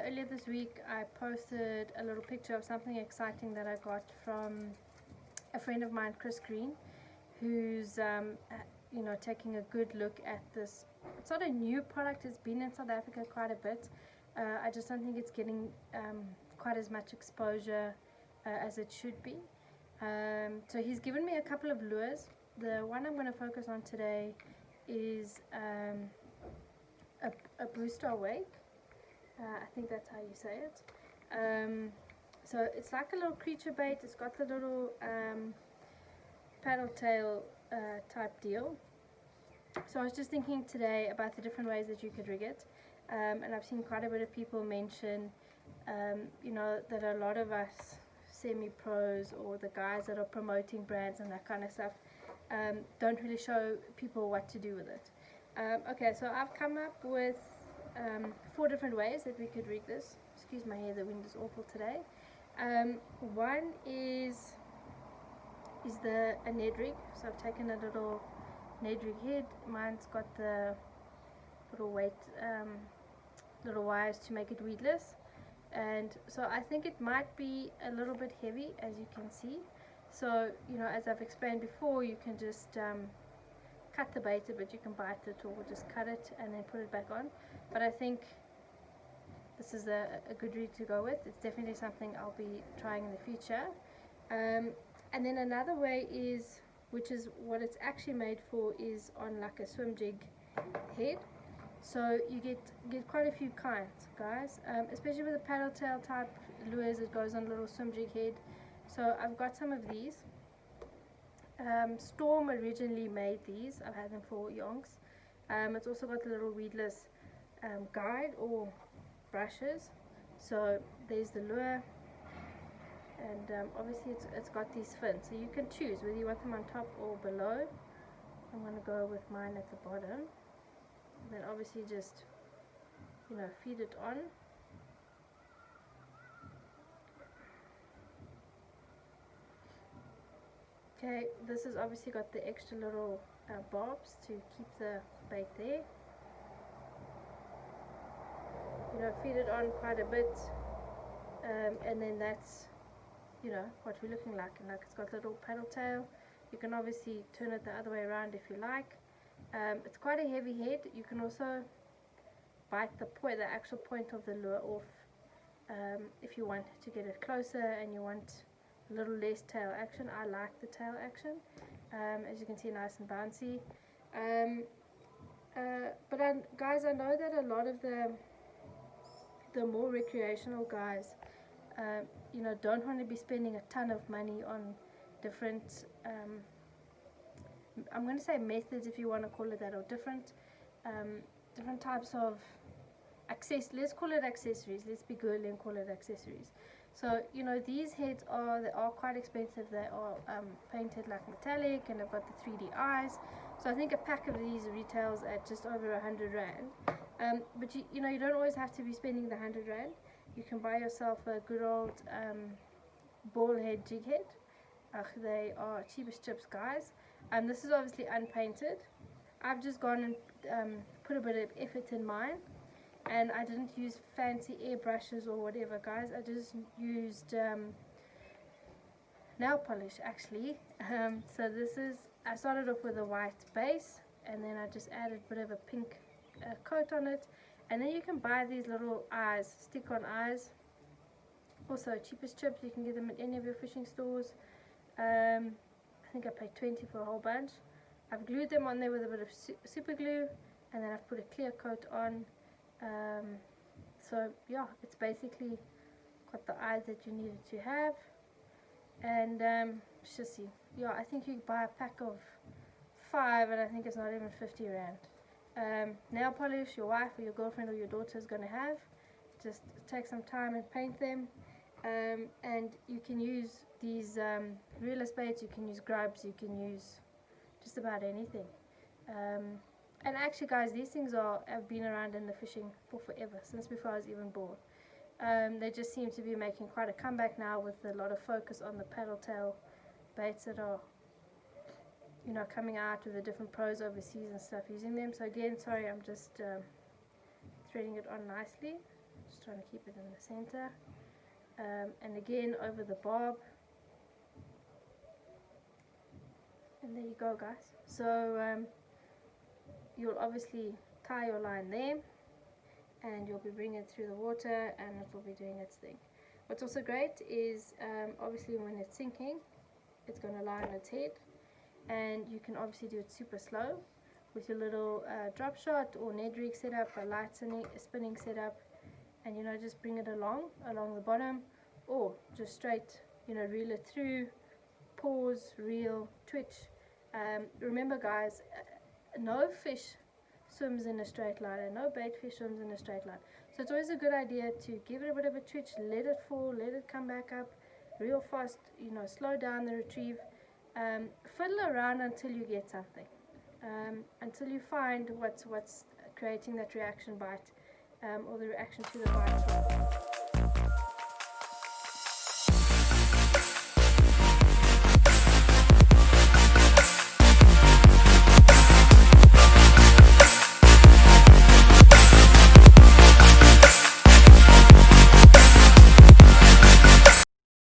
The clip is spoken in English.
earlier this week I posted a little picture of something exciting that I got from a friend of mine, Chris Green, who's taking a good look at this. It's not a new product, it's been in South Africa quite a bit. I just don't think it's getting quite as much exposure as it should be. So he's given me a couple of lures. The one I'm going to focus on today is a Booster Wake. I think that's how you say it. So it's like a little creature bait. It's got the little paddle tail type deal. So I was just thinking today about the different ways that you could rig it, and I've seen quite a bit of people mention that a lot of us semi-pros or the guys that are promoting brands and that kind of stuff don't really show people what to do with it. Okay, so I've come up with 4 different ways that we could rig this. Excuse my hair, the wind is awful today. One is a Ned rig. So I've taken a little Ned rig head. Mine's got the little little wires to make it weedless, and so I think it might be a little bit heavy, as you can see. So as I've explained before, you can just cut the bait a bit. You can bite it or just cut it and then put it back on, but I think this is a good rig to go with. It's definitely something I'll be trying in the future. And then another way is, which is what it's actually made for, is on like a swim jig head. So you get quite a few kinds, guys, especially with the paddle tail type lures. It goes on a little swim jig head. So I've got some of these. Storm originally made these. I've had them for yonks. It's also got the little weedless guide or brushes. So there's the lure, and obviously it's got these fins, so you can choose whether you want them on top or below. I'm going to go with mine at the bottom, and then obviously just feed it on. Okay, this has obviously got the extra little barbs to keep the bait there. Feed it on quite a bit, and then that's what we're looking like. And like, it's got a little paddle tail. You can obviously turn it the other way around if you like. It's quite a heavy head. You can also bite the actual point of the lure off if you want to get it closer and you want a little less tail action. I like the tail action, as you can see, nice and bouncy. But guys, I know that a lot of the more recreational guys don't want to be spending a ton of money on different I'm going to say methods, if you want to call it that, or different types of let's call it accessories. Let's be girly and call it accessories. So these heads are quite expensive. They are painted like metallic, and they've got the 3D eyes. So I think a pack of these retails at just over 100 rand. But you don't always have to be spending the 100 rand. You can buy yourself a good old ball head jig head. They are cheap as chips, guys. This is obviously unpainted. I've just gone and put a bit of effort in mine, and I didn't use fancy airbrushes or whatever, guys. I just used nail polish, actually. So I started off with a white base, and then I just added a bit of a pink coat on it. And then you can buy these little eyes, stick-on eyes, also cheap as chips. You can get them at any of your fishing stores. I think I paid 20 for a whole bunch. I've glued them on there with a bit of super glue, and then I've put a clear coat on. So yeah, it's basically got the eyes that you needed to have. And let's just see. Yeah, I think you buy a pack of 5, and I think it's not even 50 rand. Nail polish, your wife or your girlfriend or your daughter is going to have. Just take some time and paint them. And you can use these Realis baits, you can use grubs, you can use just about anything. And actually, guys, these things have been around in the fishing for forever, since before I was even born. They just seem to be making quite a comeback now, with a lot of focus on the paddle tail baits that are coming out, with the different pros overseas and stuff using them. So again, sorry, I'm just threading it on nicely. Just trying to keep it in the center. And again over the barb. And there you go, guys. So you'll obviously tie your line there, and you'll be bringing it through the water, and it will be doing its thing. What's also great is obviously when it's sinking, it's going to lie on its head, and you can obviously do it super slow with your little drop shot or Ned rig setup, a light spinning setup, and just bring it along the bottom, or just straight reel it through, pause, reel, twitch. Remember guys, no fish swims in a straight line, and no bait fish swims in a straight line. So it's always a good idea to give it a bit of a twitch, let it fall, let it come back up real fast, slow down the retrieve, fiddle around until you get something, until you find what's creating that reaction bite, or the reaction to the bite.